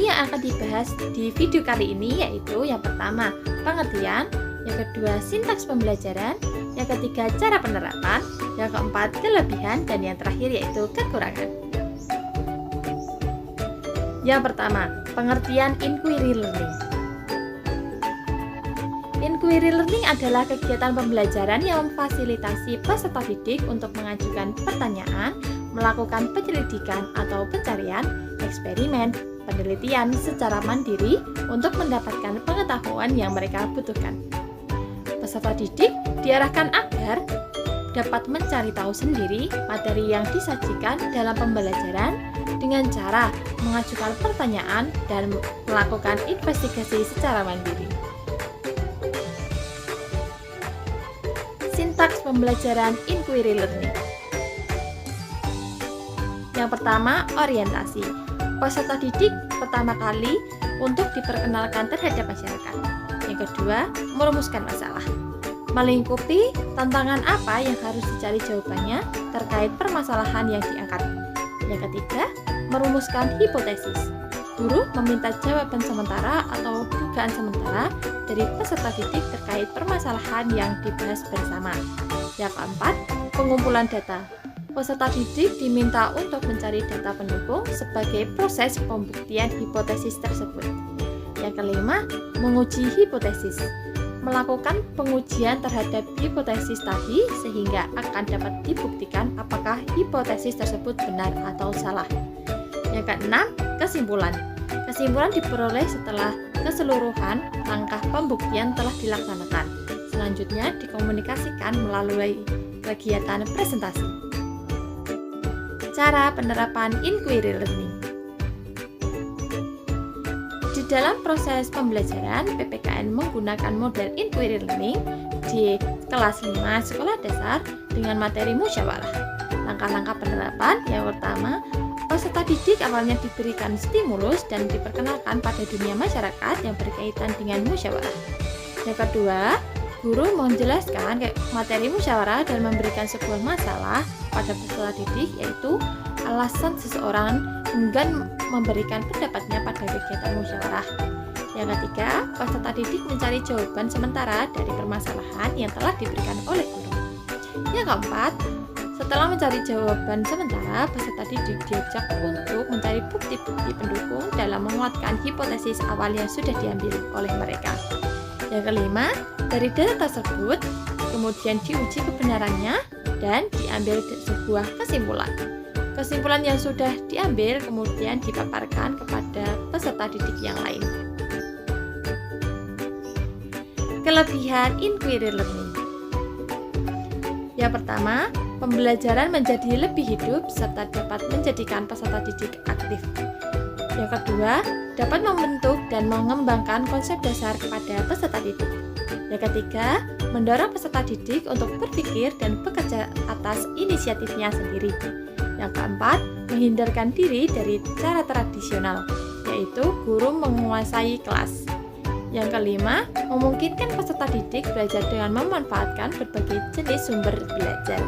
Materi yang akan dibahas di video kali ini yaitu yang pertama, pengertian, yang kedua, sintaks pembelajaran, yang ketiga, cara penerapan, yang keempat, kelebihan, dan yang terakhir yaitu kekurangan. Yang pertama, pengertian inquiry learning. Inquiry learning adalah kegiatan pembelajaran yang memfasilitasi peserta didik untuk mengajukan pertanyaan, melakukan penyelidikan atau pencarian, eksperimen, penelitian secara mandiri untuk mendapatkan pengetahuan yang mereka butuhkan. Peserta didik diarahkan agar dapat mencari tahu sendiri materi yang disajikan dalam pembelajaran dengan cara mengajukan pertanyaan dan melakukan investigasi secara mandiri. Sintaks pembelajaran inquiry learning. Yang pertama, orientasi. Peserta didik pertama kali untuk diperkenalkan terhadap masyarakat. Yang kedua, merumuskan masalah. Melingkupi tantangan apa yang harus dicari jawabannya terkait permasalahan yang diangkat. Yang ketiga, merumuskan hipotesis. Guru meminta jawaban sementara atau dugaan sementara dari peserta didik terkait permasalahan yang dibahas bersama. Yang keempat, pengumpulan data. Peserta didik diminta untuk mencari data pendukung sebagai proses pembuktian hipotesis tersebut. Yang kelima, menguji hipotesis. Melakukan pengujian terhadap hipotesis tadi sehingga akan dapat dibuktikan apakah hipotesis tersebut benar atau salah. Yang keenam, kesimpulan. Kesimpulan diperoleh setelah keseluruhan langkah pembuktian telah dilaksanakan. Selanjutnya dikomunikasikan melalui kegiatan presentasi. Cara penerapan inquiry learning. Di dalam proses pembelajaran, PPKN menggunakan model inquiry learning di kelas 5 sekolah dasar dengan materi musyawarah. Langkah-langkah penerapan yang pertama, peserta didik awalnya diberikan stimulus dan diperkenalkan pada dunia masyarakat yang berkaitan dengan musyawarah. Yang kedua, guru menjelaskan materi musyawarah dan memberikan sebuah masalah pada peserta didik, yaitu alasan seseorang enggan memberikan pendapatnya pada kegiatan musyawarah. Yang ketiga, peserta didik mencari jawaban sementara dari permasalahan yang telah diberikan oleh guru. Yang keempat, setelah mencari jawaban sementara, peserta didik diajak untuk mencari bukti-bukti pendukung dalam menguatkan hipotesis awal yang sudah diambil oleh mereka. Yang kelima, dari data tersebut kemudian diuji kebenarannya dan diambil sebuah kesimpulan. Kesimpulan yang sudah diambil kemudian dipaparkan kepada peserta didik yang lain. Kelebihan inquiry learning. Yang pertama, pembelajaran menjadi lebih hidup serta dapat menjadikan peserta didik aktif. Yang kedua, dapat membentuk dan mengembangkan konsep dasar kepada peserta didik. Yang ketiga, mendorong peserta didik untuk berpikir dan bekerja atas inisiatifnya sendiri. Yang keempat, menghindarkan diri dari cara tradisional, yaitu guru menguasai kelas. Yang kelima, memungkinkan peserta didik belajar dengan memanfaatkan berbagai jenis sumber belajar.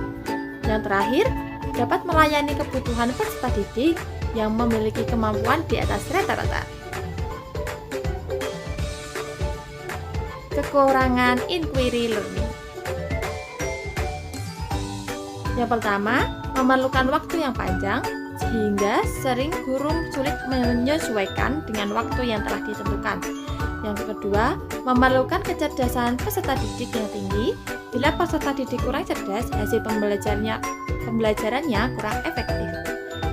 Yang terakhir, dapat melayani kebutuhan peserta didik yang memiliki kemampuan di atas rata-rata. Kekurangan inquiry learning. Yang pertama, memerlukan waktu yang panjang sehingga sering guru sulit menyesuaikan dengan waktu yang telah ditentukan. Yang kedua, memerlukan kecerdasan peserta didik yang tinggi. Bila peserta didik kurang cerdas, hasil pembelajarannya kurang efektif.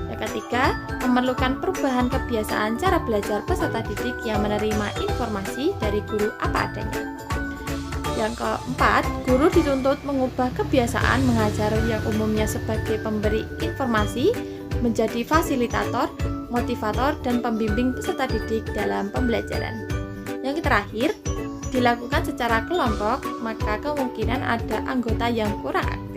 Yang ketiga, memerlukan perubahan kebiasaan cara belajar peserta didik yang menerima informasi dari guru apa adanya. Yang keempat, guru dituntut mengubah kebiasaan mengajar yang umumnya sebagai pemberi informasi menjadi fasilitator, motivator, dan pembimbing peserta didik dalam pembelajaran. Yang terakhir, dilakukan secara kelompok, maka kemungkinan ada anggota yang kurang aktif.